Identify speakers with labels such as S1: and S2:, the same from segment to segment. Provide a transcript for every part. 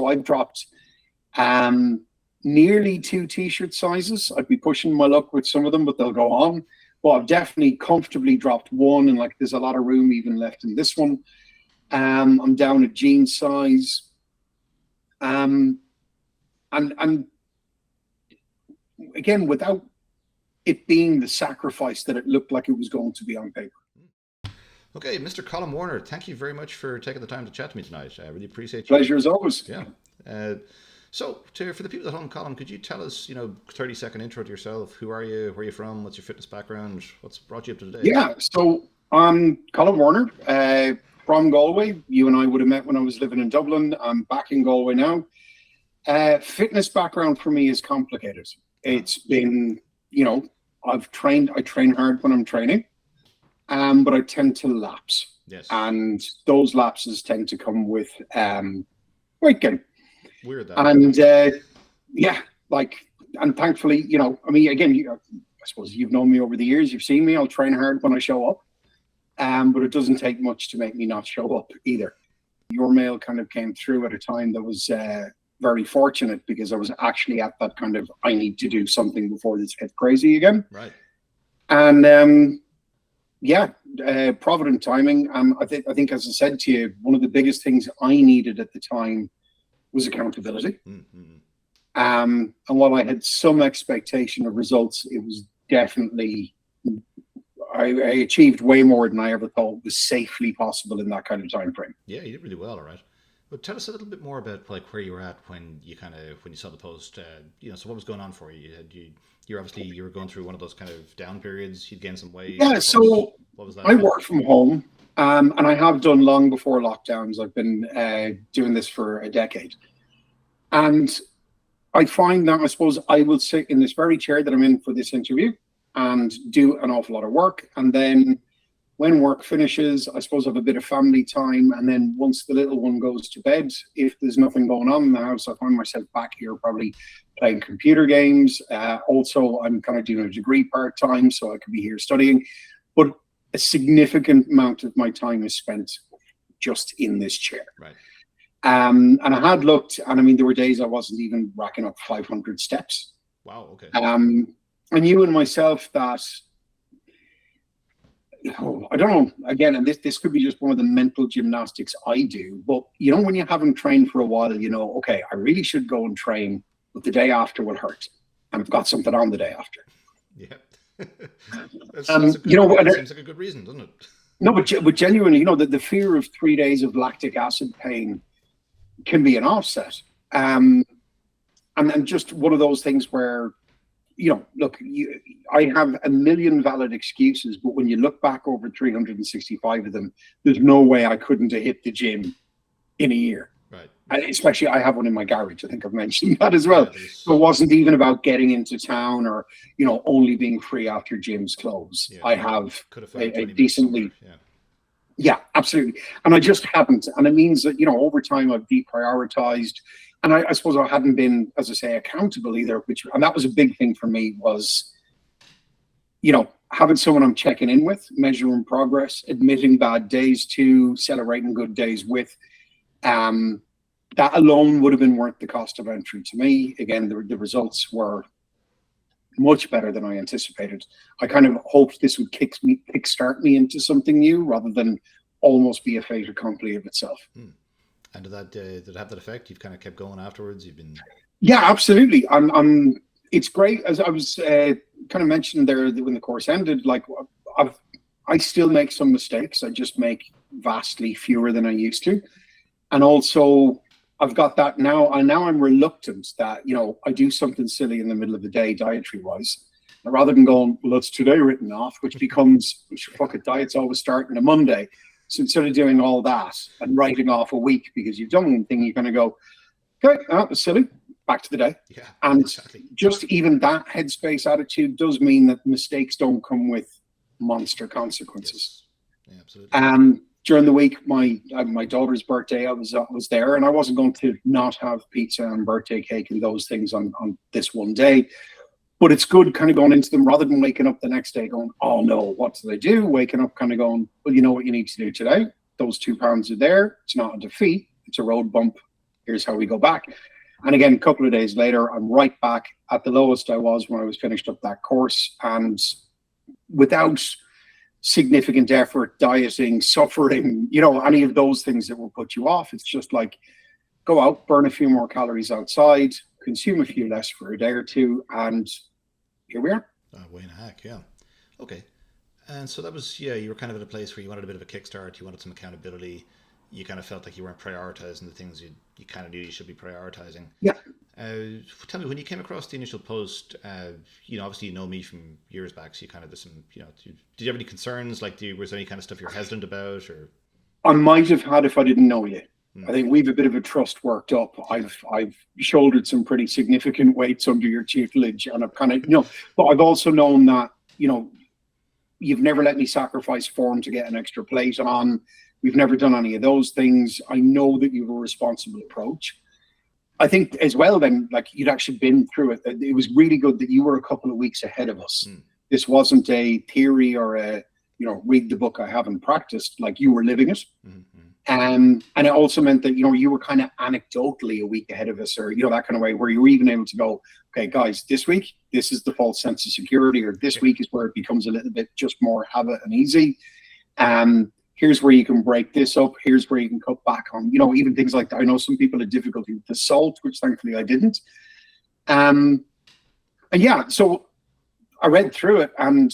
S1: So I've dropped nearly 2 t-shirt sizes. I'd be pushing my luck with some of them, but they'll go on. But I've definitely comfortably dropped one, and like there's a lot of room even left in this one. I'm down at jean size. And again, without it being the sacrifice that it looked like it was going to be on paper.
S2: Okay, Mr. Colm Warner, thank you very much for taking the time to chat to me tonight. I really appreciate you.
S1: Pleasure as always.
S2: Yeah. So, for the people at home, Colm, could you tell us, 30-second intro to yourself? Who are you? Where are you from? What's your fitness background? What's brought you up to today?
S1: Yeah, so I'm Colm Warner from Galway. You and I would have met when I was living in Dublin. I'm back in Galway now. Fitness background for me is complicated. It's been, I train hard when I'm training, but I tend to lapse.
S2: Yes.
S1: And those lapses tend to come with weight gain.
S2: Weird that.
S1: And and thankfully, again, I suppose you've known me over the years. You've seen me. I'll train hard when I show up, but it doesn't take much to make me not show up either. Your mail kind of came through at a time that was very fortunate, because I was actually at that kind of, I need to do something before this gets crazy again.
S2: Right.
S1: And provident timing. I think, as I said to you, one of the biggest things I needed at the time was accountability.
S2: Mm-hmm.
S1: And while I had some expectation of results, it was definitely, I achieved way more than I ever thought was safely possible in that kind of time frame.
S2: Yeah, you did really well, all right. But tell us a little bit more about where you were at when you saw the post. So what was going on for you? You were going through one of those kind of down periods. You'd gained some weight.
S1: Yeah, so
S2: what was that?
S1: I work from home, and I have done long before lockdowns. I've been doing this for a decade, and I find that, I suppose, I will sit in this very chair that I'm in for this interview and do an awful lot of work, and then when work finishes, I suppose I have a bit of family time. And then once the little one goes to bed, if there's nothing going on in the house, I find myself back here probably playing computer games. Also, I'm kind of doing a degree part-time, so I could be here studying. But a significant amount of my time is spent just in this chair.
S2: Right.
S1: And I had looked, and there were days I wasn't even racking up 500 steps.
S2: Wow, okay.
S1: I knew in myself that, I don't know, again, and this could be just one of the mental gymnastics I do, but when you haven't trained for a while, okay, I really should go and train, but the day after will hurt, and I've got something on the day after.
S2: Yeah. That seems like a good reason, doesn't it?
S1: No, but genuinely, the fear of 3 days of lactic acid pain can be an offset. And just one of those things where, look, I have a million valid excuses, but when you look back over 365 of them, there's no way I couldn't have hit the gym in a year.
S2: Right.
S1: Especially, I have one in my garage. I think I've mentioned that as well. So it wasn't even about getting into town or, only being free after gyms close. Yeah, I have a decently... Yeah, absolutely. And I just haven't. And it means that, over time I've deprioritized. And I suppose I hadn't been, as I say, accountable either, and that was a big thing for me, was, having someone I'm checking in with, measuring progress, admitting bad days to, celebrating good days with. That alone would have been worth the cost of entry to me. Again, the results were much better than I anticipated. I kind of hoped this would kickstart me into something new rather than almost be a fait accompli of itself.
S2: And did it have that effect? You've kind of kept going afterwards? You've been...
S1: Yeah, absolutely. It's great. As I was kind of mentioned there when the course ended, I still make some mistakes. I just make vastly fewer than I used to. And also, I've got that now. And now I'm reluctant that, I do something silly in the middle of the day, dietary-wise. Rather than going, well, it's today written off, which becomes, fuck it, diet's always starting a Monday. So instead of doing all that and writing off a week because you've done one thing, you're going to go, okay, that was silly, back to the day.
S2: Yeah,
S1: and
S2: exactly.
S1: Just even that headspace attitude does mean that mistakes don't come with monster consequences.
S2: Yes. Yeah, absolutely.
S1: During the week, my daughter's birthday, I was there, and I wasn't going to not have pizza and birthday cake and those things on this one day. But it's good kind of going into them rather than waking up the next day going, oh no, what did I do? Waking up kind of going, well, you know what you need to do today? Those 2 pounds are there. It's not a defeat. It's a road bump. Here's how we go back. And again, a couple of days later, I'm right back at the lowest I was when I was finished up that course. And without significant effort, dieting, suffering, any of those things that will put you off, it's just like, go out, burn a few more calories outside, consume a few less for a day or two, and here we are.
S2: Way in a hack, yeah. Okay. And so that was, you were kind of at a place where you wanted a bit of a kickstart, you wanted some accountability, you kind of felt like you weren't prioritizing the things you kind of knew you should be prioritizing.
S1: Yeah.
S2: Tell me, when you came across the initial post, obviously you know me from years back, so you kind of, there's some, did you have any concerns? Like, was there any kind of stuff you're hesitant about, or?
S1: I might have had if I didn't know you. I think we've a bit of a trust worked up. I've shouldered some pretty significant weights under your tutelage, and I've kind of, but I've also known that, you've never let me sacrifice form to get an extra plate on. We've never done any of those things. I know that you have a responsible approach. I think as well, then, like, you'd actually been through it. It was really good that you were a couple of weeks ahead of us. This wasn't a theory or a, read the book I haven't practiced. Like, you were living it. And it also meant that, you were kind of anecdotally a week ahead of us, or, that kind of way, where you were even able to go, okay, guys, this week, this is the false sense of security, or this week is where it becomes a little bit just more habit and easy. Here's where you can break this up. Here's where you can cut back on, even things like that. I know some people had difficulty with the salt, which thankfully I didn't. And yeah, so I read through it, and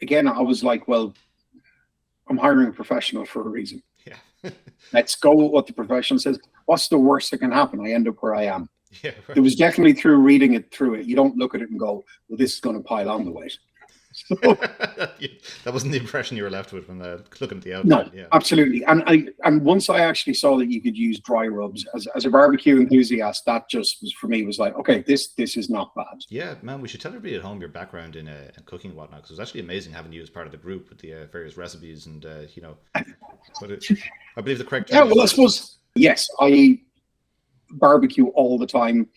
S1: again, I was like, well, I'm hiring a professional for a reason.
S2: Yeah.
S1: Let's go with what the professional says. What's the worst that can happen? I end up where I am.
S2: Yeah, right.
S1: It was definitely through reading it through it. You don't look at it and go, well, this is going to pile on the weight. So,
S2: that wasn't the impression you were left with when looking at the outside.
S1: no,
S2: Yeah.
S1: absolutely. And once I actually saw that you could use dry rubs as a barbecue enthusiast, that just was, for me, was like, okay, this is not bad.
S2: Yeah, man, we should tell everybody at home your background in cooking and whatnot, because it was actually amazing having you as part of the group with the various recipes and, but I believe the correct term.
S1: Yeah, well, I suppose, yes, I barbecue all the time.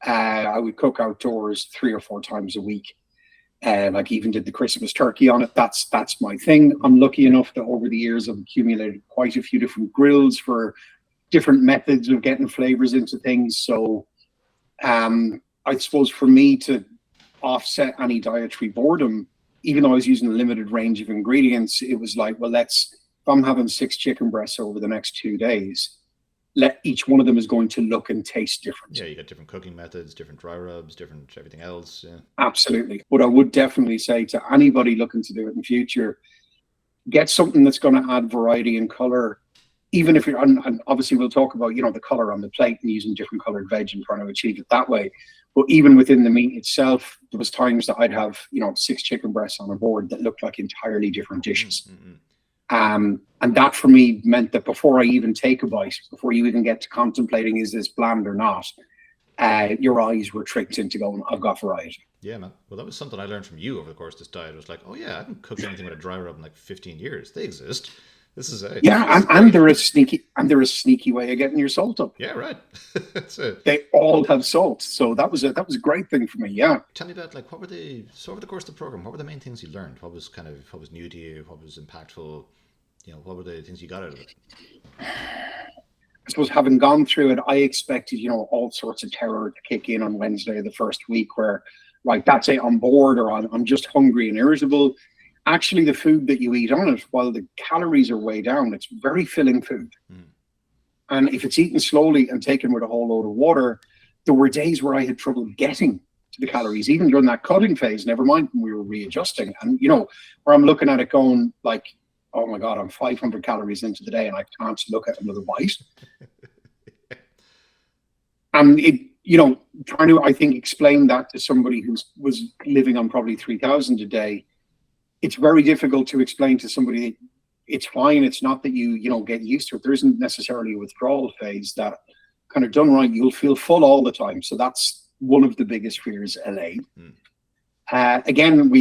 S1: I would cook outdoors 3 or 4 times a week. Like, even did the Christmas turkey on it. That's my thing. I'm lucky enough that over the years I've accumulated quite a few different grills for different methods of getting flavors into things. So I suppose for me to offset any dietary boredom, even though I was using a limited range of ingredients, it was like, well, if I'm having 6 chicken breasts over the next 2 days, each one of them is going to look and taste different.
S2: Yeah, you got different cooking methods, different dry rubs, different everything else. Yeah.
S1: Absolutely. But I would definitely say to anybody looking to do it in future, get something that's going to add variety and color. Even if you're, and obviously we'll talk about, the color on the plate and using different colored veg and trying to achieve it that way. But even within the meat itself, there was times that I'd have, 6 chicken breasts on a board that looked like entirely different dishes. And that for me meant that before I even take a bite, before you even get to contemplating, is this bland or not, your eyes were tricked into going, I've got variety.
S2: Yeah, man. Well, that was something I learned from you over the course of this diet. It was like, oh yeah, I haven't cooked anything with a dry rub in like 15 years. They exist. This is a
S1: and they're a sneaky way of getting your salt up.
S2: Yeah, right. That's it.
S1: They all have salt, so that was a great thing for me. Yeah.
S2: Tell me about, like, over the course of the program, what were the main things you learned? What was new to you? What was impactful? What were the things you got out of it?
S1: I suppose having gone through it, I expected, all sorts of terror to kick in on Wednesday of the first week, where, right, that's it, I'm bored, or I'm just hungry and irritable. Actually, the food that you eat on it, while the calories are way down, it's very filling food. And if it's eaten slowly and taken with a whole load of water, there were days where I had trouble getting to the calories, even during that cutting phase, never mind when we were readjusting. And, where I'm looking at it going like, oh my God, I'm 500 calories into the day and I can't look at another bite. And trying to, I think, explain that to somebody who was living on probably 3,000 a day, it's very difficult to explain to somebody that it's fine. It's not that you get used to it. There isn't necessarily a withdrawal phase that, kind of done right, you'll feel full all the time. So that's one of the biggest fears allayed. Again,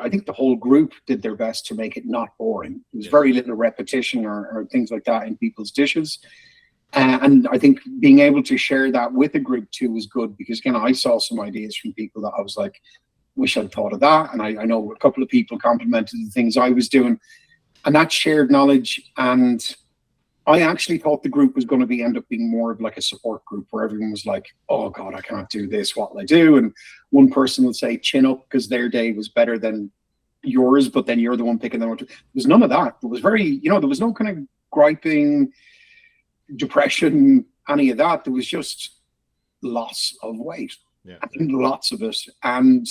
S1: I think the whole group did their best to make it not boring. There was very little repetition or things like that in people's dishes. And I think being able to share that with a group too was good, because again, I saw some ideas from people that I was like, wish I'd thought of that. And I know a couple of people complimented the things I was doing, and that shared knowledge. And I actually thought the group was going to end up being more of like a support group where everyone was like, oh God, I can't do this. What will I do? And one person will say chin up because their day was better than yours, but then you're the one picking them up. There was none of that. There was there was no kind of griping, depression, any of that. There was just loss of weight, and lots of it, and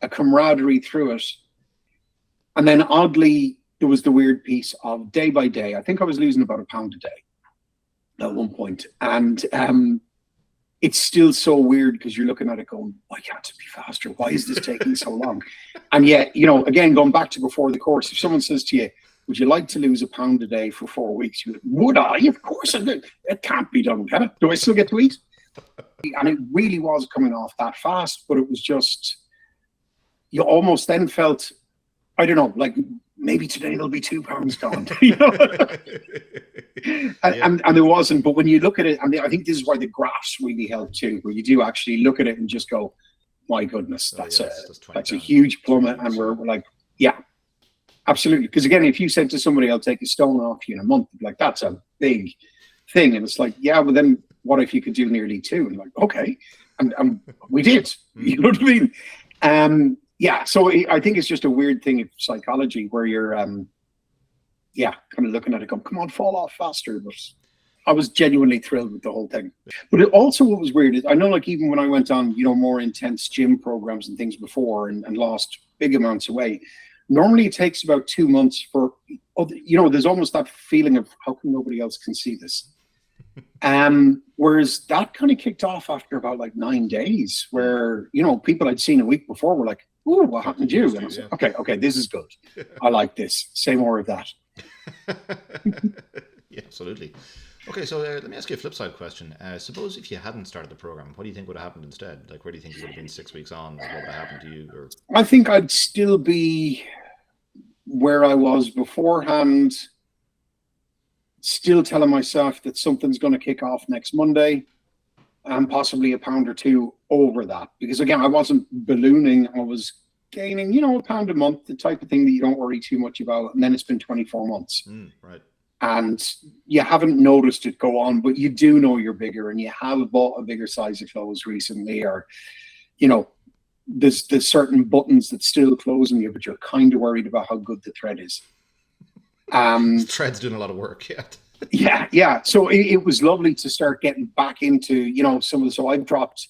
S1: a camaraderie through it. And then oddly, there was the weird piece of day by day. I think I was losing about £1 a day at one point. And it's still so weird because you're looking at it going, why can't it be faster? Why is this taking so long? And yet, again, going back to before the course, if someone says to you, would you like to lose £1 a day for 4 weeks? You're like, would I? Of course I do. It can't be done, can it? Do I still get to eat? And it really was coming off that fast, but it was just, you almost then felt, I don't know, like maybe today there'll be £2 gone, and there wasn't. But when you look at it, and I think this is why the graphs really help too, where you do actually look at it and just go, my goodness, that's a huge plummet. And we're like, yeah, absolutely. Because again, if you said to somebody, I'll take a stone off you in a month, like that's a big thing. And it's like, yeah, but then what if you could do nearly 2? And like, okay. And we did, you know what I mean? Yeah, so I think it's just a weird thing of psychology where you're, kind of looking at it going, come on, fall off faster. But I was genuinely thrilled with the whole thing. But also what was weird is, I know like even when I went on, more intense gym programs and things before and lost big amounts of weight, normally it takes about 2 months for, there's almost that feeling of how come nobody else can see this? Whereas that kind of kicked off after about like 9 days where, people I'd seen a week before were like, ooh, what happened to you? And I was like, okay, this is good. I like this. Say more of that.
S2: Yeah, absolutely. Okay, so let me ask you a flip side question. Suppose if you hadn't started the program, what do you think would have happened instead? Like, where do you think you would have been 6 weeks on? What would have happened to you? Or
S1: I think I'd still be where I was beforehand, still telling myself that something's going to kick off next Monday, and possibly £1 or 2 over that. Because again, I wasn't ballooning. I was gaining, £1 a month, the type of thing that you don't worry too much about. And then it's been 24 months.
S2: Right.
S1: And you haven't noticed it go on, but you do know you're bigger and you have bought a bigger size of clothes recently, or, there's certain buttons that still close on you, but you're kind of worried about how good the thread is.
S2: The thread's doing a lot of work,
S1: Yeah. So it was lovely to start getting back into, so I've dropped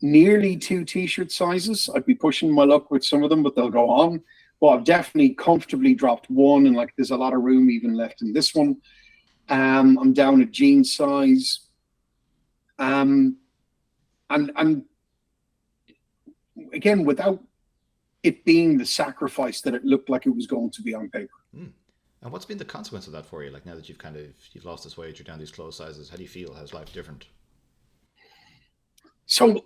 S1: nearly 2 t-shirt sizes. I'd be pushing my luck with some of them, but they'll go on. But I've definitely comfortably dropped 1, and like there's a lot of room even left in this one. I'm down a jean size. And again, without it being the sacrifice that it looked like it was going to be on paper.
S2: And what's been the consequence of that for you? Like now that you've lost this weight, you're down these clothes sizes, how do you feel? How's life different?
S1: So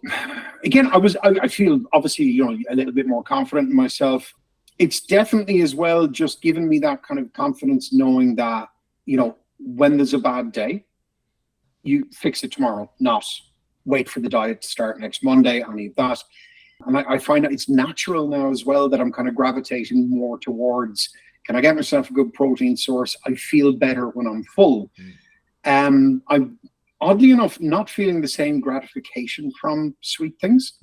S1: again, I feel obviously, a little bit more confident in myself. It's definitely as well just giving me that kind of confidence, knowing that, when there's a bad day, you fix it tomorrow, not wait for the diet to start next Monday. I need that. And I find that it's natural now as well that I'm kind of gravitating more towards, can I get myself a good protein source? I feel better when I'm full. I'm oddly enough not feeling the same gratification from sweet things.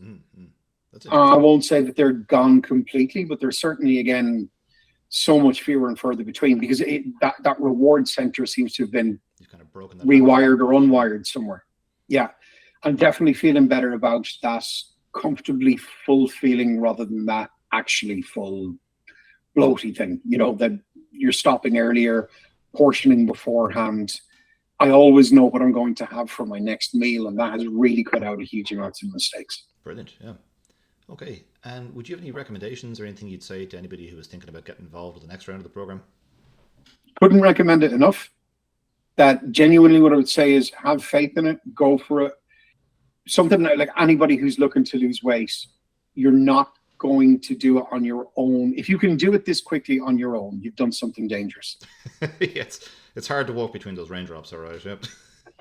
S1: I won't say that they're gone completely, but they're certainly, again, so much fewer and further between, because that reward center seems to have been
S2: kind of broken
S1: rewired or unwired somewhere. Yeah, I'm definitely feeling better about that comfortably full feeling rather than that actually full bloaty thing, that you're stopping earlier, portioning beforehand. I always know what I'm going to have for my next meal, and that has really cut out a huge amount of mistakes.
S2: Brilliant, yeah. Okay, and would you have any recommendations or anything you'd say to anybody who was thinking about getting involved with the next round of the program?
S1: Couldn't recommend it enough. That genuinely what I would say is have faith in it, go for it. Something like anybody who's looking to lose weight, you're not going to do it on your own. If you can do it this quickly on your own, you've done something dangerous.
S2: Yes, it's hard to walk between those raindrops, all right, yep.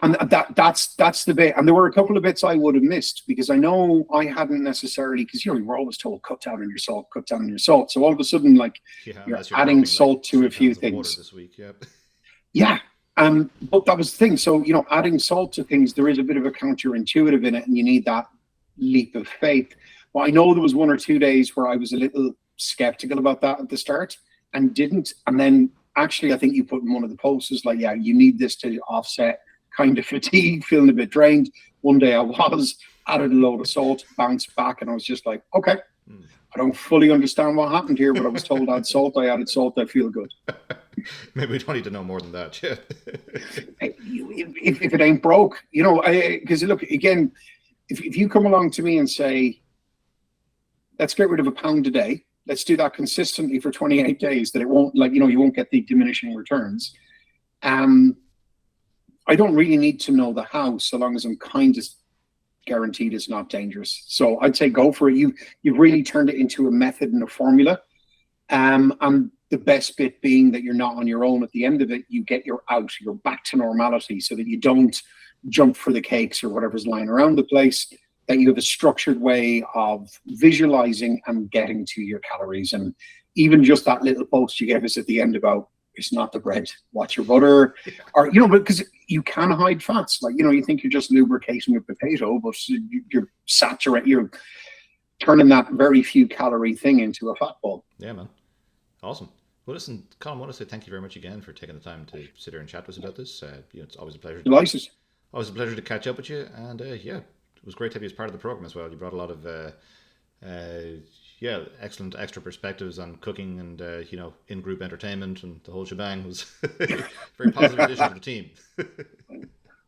S1: And that's the bit. And there were a couple of bits I would have missed because I know I hadn't necessarily, because you were always told cut down on your salt, cut down on your salt. So all of a sudden, like you're adding salt to a few things.
S2: This week, yep.
S1: Yeah. But that was the thing. So, adding salt to things, there is a bit of a counterintuitive in it, and you need that leap of faith. Well, I know there was 1 or 2 days where I was a little skeptical about that at the start and didn't. And then actually, I think you put in one of the posts is like, yeah, you need this to offset kind of fatigue, feeling a bit drained. One day I was, added a load of salt, bounced back, and I was just like, okay, I don't fully understand what happened here, but I was told I had salt. I added salt. I feel good.
S2: Maybe we don't need to know more than that. Yeah.
S1: If it ain't broke, because look, again, if you come along to me and say, let's get rid of £1 a day, let's do that consistently for 28 days, that it won't, you won't get the diminishing returns. I don't really need to know the how, so long as I'm kind of guaranteed it's not dangerous. So I'd say go for it. You've really turned it into a method and a formula. And the best bit being that you're not on your own at the end of it. You get your out, you're back to normality, so that you don't jump for the cakes or whatever's lying around the place, that you have a structured way of visualizing and getting to your calories. And even just that little post you gave us at the end about, it's not the bread, watch your butter, or, because you can hide fats. You think you're just lubricating with potato, but you're turning that very few calorie thing into a fat ball.
S2: Yeah, man. Awesome. Well, listen, Colm, I want to say thank you very much again for taking the time to sit here and chat with us about this. It's always a pleasure.
S1: Delighted.
S2: Always a pleasure to catch up with you. And yeah, it was great to have you as part of the program as well. You brought a lot of excellent extra perspectives on cooking and in-group entertainment and the whole shebang. It was very positive addition to the team.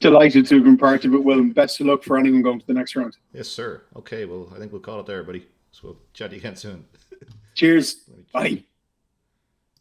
S1: Delighted to have been part of it, Will, and best of luck for anyone going to the next round.
S2: Yes, sir. Okay, well, I think we'll call it there, buddy. So we'll chat to you again soon.
S1: Cheers. Bye.